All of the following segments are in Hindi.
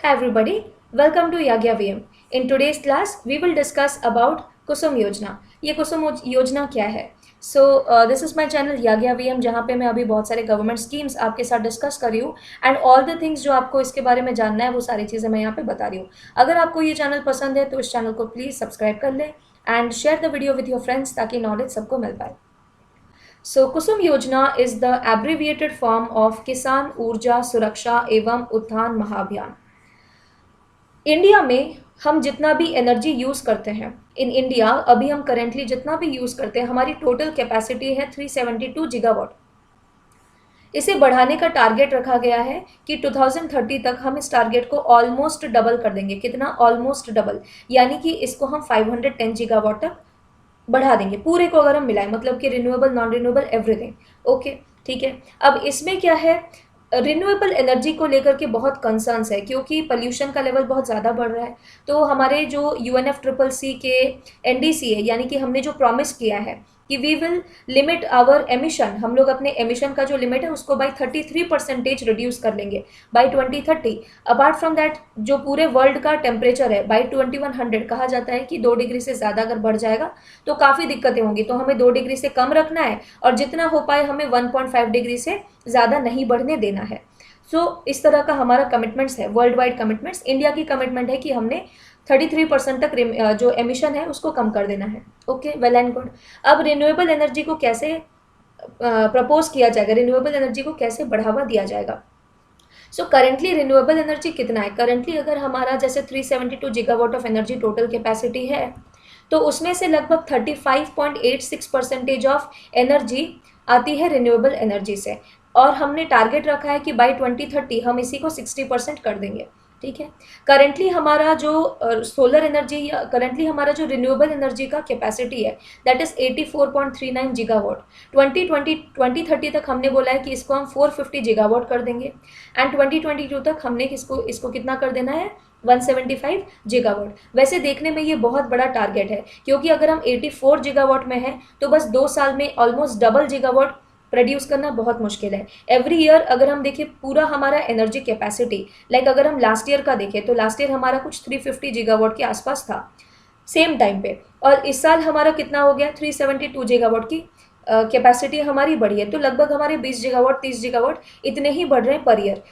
Hi everybody, welcome to Yagya VM. In today's class, we will discuss about कुसुम योजना. ये कुसुम योजना क्या है? This is my channel Yagya VM जहाँ पे मैं अभी बहुत सारे गवर्नमेंट स्कीम्स आपके साथ डिस्कस कर रही हूँ एंड ऑल द थिंग्स जो आपको इसके बारे में जानना है वो सारी चीज़ें मैं यहाँ पे बता रही हूँ. अगर आपको ये चैनल पसंद है तो इस चैनल को प्लीज़ सब्सक्राइब कर लें and share the video with your friends ताकि नॉलेज सबको मिल पाए. कुसुम योजना is the abbreviated form of किसान ऊर्जा सुरक्षा एवं उत्थान महाअभियान. इंडिया में हम जितना भी एनर्जी यूज़ करते हैं इन इंडिया अभी हम करेंटली जितना भी यूज़ करते हैं हमारी टोटल कैपेसिटी है 372 गीगावाट. इसे बढ़ाने का टारगेट रखा गया है कि 2030 तक हम इस टारगेट को ऑलमोस्ट डबल कर देंगे. कितना? ऑलमोस्ट डबल, यानी कि इसको हम 510 गीगावाट तक बढ़ा देंगे पूरे को अगर हम मिलाएं, मतलब कि renewable non renewable everything. Okay ठीक है. अब इसमें क्या है, रिन्यूएबल एनर्जी को लेकर के बहुत कंसर्न्स है क्योंकि पोल्यूशन का लेवल बहुत ज़्यादा बढ़ रहा है. तो हमारे जो UNFCCC के NDCA यानी कि हमने जो प्रॉमिस किया है कि we will limit our emission, हम लोग अपने एमिशन का जो लिमिट है उसको बाई 33% रिड्यूस कर लेंगे बाई 2030. अपार्ट फ्रॉम दैट जो पूरे वर्ल्ड का टेम्परेचर है बाई 2100 कहा जाता है कि 2 डिग्री से ज़्यादा अगर बढ़ जाएगा तो काफ़ी दिक्कतें होंगी. तो हमें 2 डिग्री से कम रखना है और जितना हो पाए हमें 1.5 डिग्री से ज़्यादा नहीं बढ़ने देना है. इस तरह का हमारा कमिटमेंट्स है, वर्ल्ड वाइड कमिटमेंट्स. इंडिया की कमिटमेंट है कि हमने 33% तक जो एमिशन है उसको कम कर देना है. Okay, well and good. अब रिन्यूएबल एनर्जी को कैसे प्रपोज किया जाएगा, रिन्यूएबल एनर्जी को कैसे बढ़ावा दिया जाएगा. करेंटली रिन्यूएबल एनर्जी कितना है? करेंटली अगर हमारा जैसे 372 gigawatt of energy total capacity है तो उसमें से लगभग 35.86% ऑफ एनर्जी आती है रिन्यूएबल एनर्जी से और हमने टारगेट रखा है कि बाई 2030 हम इसी को 60% कर देंगे. ठीक है. करेंटली हमारा जो सोलर एनर्जी या करेंटली हमारा जो रिन्यूएबल एनर्जी का कैपेसिटी है दैट इज 84.39 गीगावाट. 2030 तक हमने बोला है कि इसको हम 450 गीगावाट कर देंगे एंड 2022 तक हमने इसको कितना कर देना है, 175 गीगावाट. वैसे देखने में ये बहुत बड़ा टारगेट है क्योंकि अगर हम 84 गीगावाट में हैं तो बस 2 साल में ऑलमोस्ट डबल गीगावाट प्रोड्यूस करना बहुत मुश्किल है. एवरी ईयर अगर हम देखें पूरा हमारा एनर्जी कैपेसिटी, लाइक अगर हम लास्ट ईयर का देखें तो लास्ट ईयर हमारा कुछ 350 गीगावाट के आसपास था सेम टाइम पे और इस साल हमारा कितना हो गया, 372 गीगावाट की कैपेसिटी हमारी बढ़ी है. तो लगभग हमारे 20 गीगावाट 30 गीगावाट इतने ही बढ़ रहे हैं पर ईयर.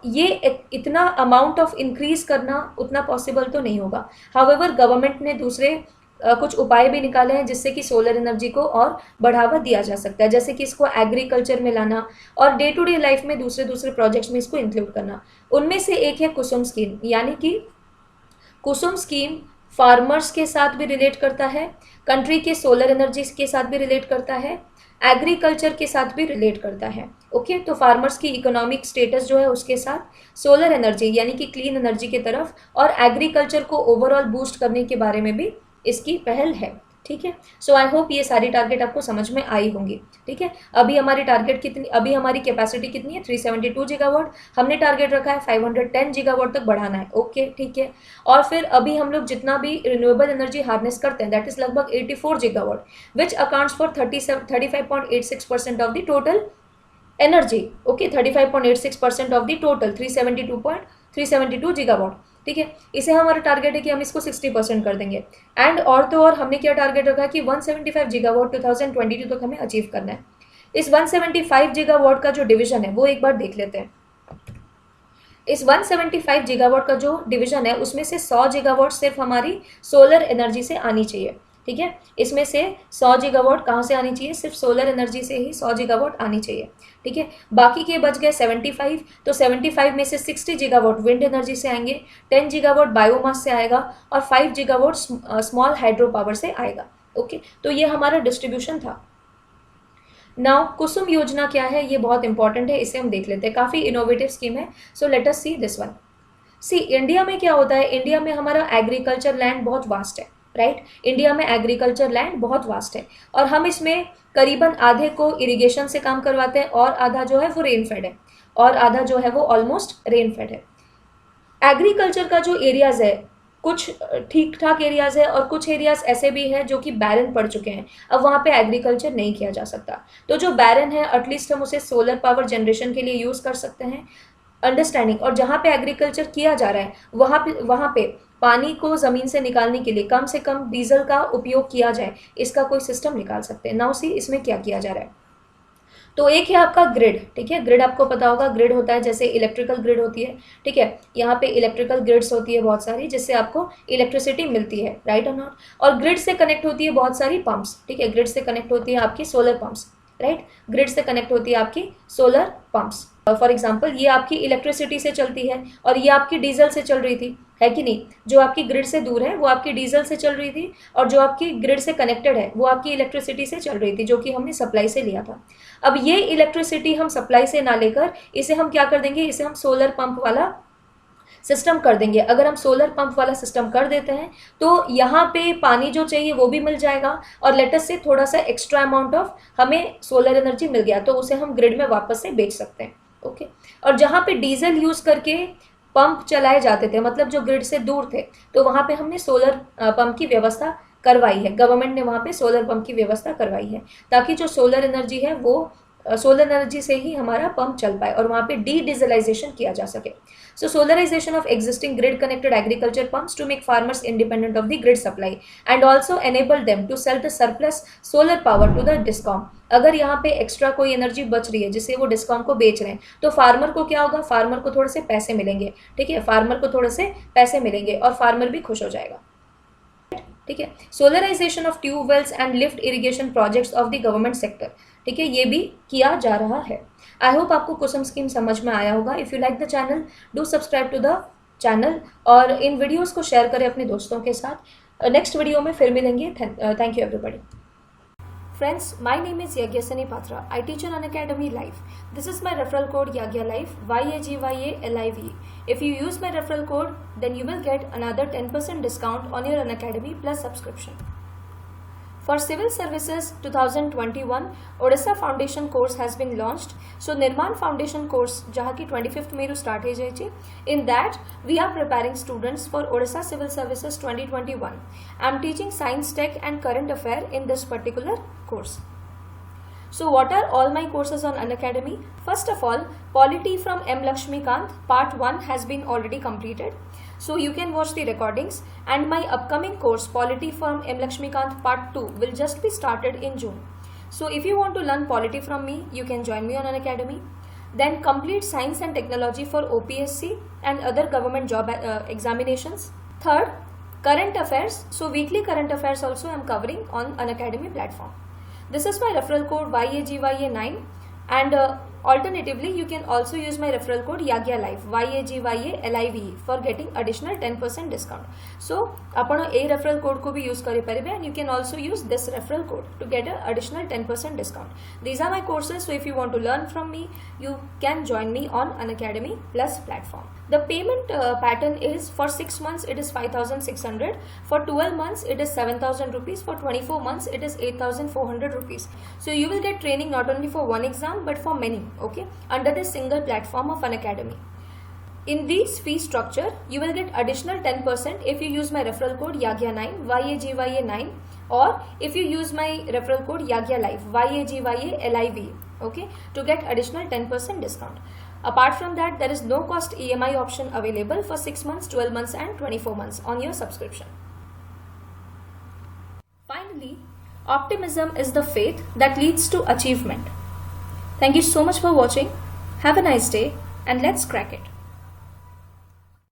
ये इतना अमाउंट ऑफ इंक्रीज करना उतना पॉसिबल तो नहीं होगा. हाउएवर गवर्नमेंट ने दूसरे कुछ उपाय भी निकाले हैं जिससे कि सोलर एनर्जी को और बढ़ावा दिया जा सकता है, जैसे कि इसको एग्रीकल्चर में लाना और डे टू डे लाइफ में दूसरे प्रोजेक्ट्स में इसको इंक्लूड करना. उनमें से एक है कुसुम स्कीम, यानी कि कुसुम स्कीम फार्मर्स के साथ भी रिलेट करता है, कंट्री के सोलर एनर्जी के साथ भी रिलेट करता है, एग्रीकल्चर के साथ भी रिलेट करता है. ओके, तो फार्मर्स की इकोनॉमिक स्टेटस जो है उसके साथ, सोलर एनर्जी यानी कि क्लीन एनर्जी की तरफ और एग्रीकल्चर को ओवरऑल बूस्ट करने के बारे में भी इसकी पहल है. ठीक है. आई होप ये सारी टारगेट आपको समझ में आई होंगी. ठीक है. अभी हमारी कैपेसिटी कितनी है, 372 गीगावाट. हमने टारगेट रखा है 510 गीगावाट तक बढ़ाना है. ओके ठीक है. और फिर अभी हम लोग जितना भी रिन्यूएबल एनर्जी हार्नेस करते हैं दैट इज लगभग 84 gigawatt which accounts for 35.86% of the total energy. Okay, 35.86% of the total 372 gigawatt. ठीक है. इसे हमारा टारगेट है कि हम इसको 60% कर देंगे एंड और तो और हमने क्या टारगेट रखा कि 175 गीगावाट 2022 तक हमें अचीव करना है. इस 175 गीगावाट का जो डिवीजन है वो एक बार देख लेते हैं. इस 175 गीगावाट का जो डिवीजन है उसमें से 100 गीगावाट सिर्फ हमारी सोलर एनर्जी से आनी चाहिए. ठीक है. इसमें से 100 गीगावाट कहाँ से आनी चाहिए, सिर्फ सोलर एनर्जी से ही 100 गीगावाट आनी चाहिए. ठीक है. बाकी के बच गए 75, तो 75 में से 60 गीगावाट विंड एनर्जी से आएंगे, 10 गीगावाट बायोमास से आएगा और 5 गीगावाट स्मॉल हाइड्रो पावर से आएगा. ओके, तो ये हमारा डिस्ट्रीब्यूशन था. नाउ कुसुम योजना क्या है, ये बहुत इंपॉर्टेंट है, इसे हम देख लेते हैं. काफ़ी इनोवेटिव स्कीम है. Let us see this one. India में क्या होता है, इंडिया में हमारा एग्रीकल्चर लैंड बहुत वास्ट है. राइट. इंडिया में एग्रीकल्चर लैंड बहुत वास्ट है और हम इसमें करीबन आधे को इरिगेशन से काम करवाते हैं और आधा जो है वो रेनफेड है और आधा जो है वो ऑलमोस्ट रेनफेड है. एग्रीकल्चर का जो एरियाज है कुछ ठीक ठाक एरियाज है और कुछ एरियाज ऐसे भी हैं जो कि बैरन पड़ चुके हैं. अब वहाँ पे एग्रीकल्चर नहीं किया जा सकता. तो जो बैरन है एटलीस्ट हम उसे सोलर पावर जनरेशन के लिए यूज़ कर सकते हैं. अंडरस्टैंडिंग, और जहाँ पे एग्रीकल्चर किया जा रहा है वहाँ पे पानी को ज़मीन से निकालने के लिए कम से कम डीजल का उपयोग किया जाए, इसका कोई सिस्टम निकाल सकते हैं। नाउ सी इसमें क्या किया जा रहा है। तो एक है आपका ग्रिड, ठीक है, ग्रिड आपको पता होगा, ग्रिड होता है जैसे इलेक्ट्रिकल ग्रिड होती है, ठीक है, यहाँ पे इलेक्ट्रिकल ग्रिड्स होती है बहुत सारी, जिससे आपको इलेक्ट्रिसिटी मिलती है, राइट और नॉट। और ग्रिड से कनेक्ट होती है बहुत सारी पंप्स, ठीक है, ग्रिड से कनेक्ट होती है आपकी सोलर पंप्स, राइट, ग्रिड से कनेक्ट होती है आपकी सोलर पंप्स। फॉर एग्जाम्पल ये आपकी इलेक्ट्रिसिटी से चलती है और ये आपकी डीजल से चल रही थी, है कि नहीं। जो आपकी ग्रिड से दूर है वो आपकी डीजल से चल रही थी, और जो आपकी ग्रिड से कनेक्टेड है वो आपकी इलेक्ट्रिसिटी से चल रही थी, जो कि हमने सप्लाई से लिया था। अब ये इलेक्ट्रिसिटी हम सप्लाई से ना लेकर इसे हम क्या कर देंगे, इसे हम सोलर पंप वाला सिस्टम कर देंगे। अगर हम सोलर पंप वाला सिस्टम कर देते हैं तो यहाँ पे पानी जो चाहिए वो भी मिल जाएगा, और लेटेस्ट से थोड़ा सा एक्स्ट्रा अमाउंट ऑफ हमें सोलर एनर्जी मिल गया, तो उसे हम ग्रिड में वापस से बेच सकते हैं, ओके। और जहाँ पे डीजल यूज़ करके पंप चलाए जाते थे, मतलब जो ग्रिड से दूर थे, तो वहाँ पे हमने सोलर पंप की व्यवस्था करवाई है, गवर्नमेंट ने वहाँ पे सोलर पंप की व्यवस्था करवाई है, ताकि जो सोलर एनर्जी है वो सोलर एनर्जी से ही हमारा पंप चल पाए और वहाँ पे डी डीजलाइजेशन किया जा सके। So solarization of existing grid connected agriculture pumps to make farmers independent of the grid supply and also enable them to sell the surplus solar power to the discom. अगर यहाँ पे एक्स्ट्रा कोई एनर्जी बच रही है जिसे वो डिस्कॉम को बेच रहे हैं, तो फार्मर को क्या होगा, फार्मर को थोड़े से पैसे मिलेंगे, ठीक है, फार्मर को थोड़े से पैसे मिलेंगे और फार्मर भी खुश हो जाएगा, ठीक है। Solarization of tubewells and lift irrigation projects of the government sector, ठीक है, ये भी किया जा रहा है। आई होप आपको कुसुम स्कीम समझ में आया होगा। If you like the channel do subscribe to the channel और इन वीडियोस को शेयर करें अपने दोस्तों के साथ। नेक्स्ट वीडियो में फिर मिलेंगे। Thank you everybody. Friends, my name is Yagyasani Patra. I teach on Unacademy Live. This is my referral code Yagya Live, YAGYALIVE. If you use my referral code, then you will get another 10% discount on your Unacademy Plus subscription. For Civil Services 2021, Odisha Foundation course has been launched. So Nirman Foundation course, जहाँ की 25th में start हो जाएगी. In that, we are preparing students for Odisha Civil Services 2021. I am teaching Science, Tech and Current Affair in this particular course. So what are all my courses on Unacademy? First of all, Polity from M. Lakshmikant part 1 has been already completed. So you can watch the recordings, and my upcoming course Polity from M. Lakshmikant part 2 will just be started in June. So if you want to learn polity from me, you can join me on Unacademy. Then complete Science and Technology for OPSC and other government job examinations. Third, Current Affairs. So weekly current affairs also I am covering on Unacademy platform. This is my referral code YAGYA9, and alternatively you can also use my referral code Yagya Live, YAGYALIVE, for getting additional 10% discount. So आपण ए referral code को भी use करे परिबे, and you can also use this referral code to get an additional 10% discount. These are my courses, so if you want to learn from me, you can join me on Unacademy Plus platform. The payment pattern is for 6 months it is 5,600, for 12 months it is 7,000 rupees, for 24 months it is 8,400 rupees. So you will get training not only for one exam but for many, okay, under this single platform of Unacademy. In this fee structure, you will get additional 10% if you use my referral code Yagya9, YAGYA9, or if you use my referral code Yagya Live, YAGYALIVE, okay, to get additional 10% discount. Apart from that, there is no cost EMI option available for 6 months, 12 months and 24 months on your subscription. Finally, optimism is the faith that leads to achievement. Thank you so much for watching. Have a nice day and let's crack it.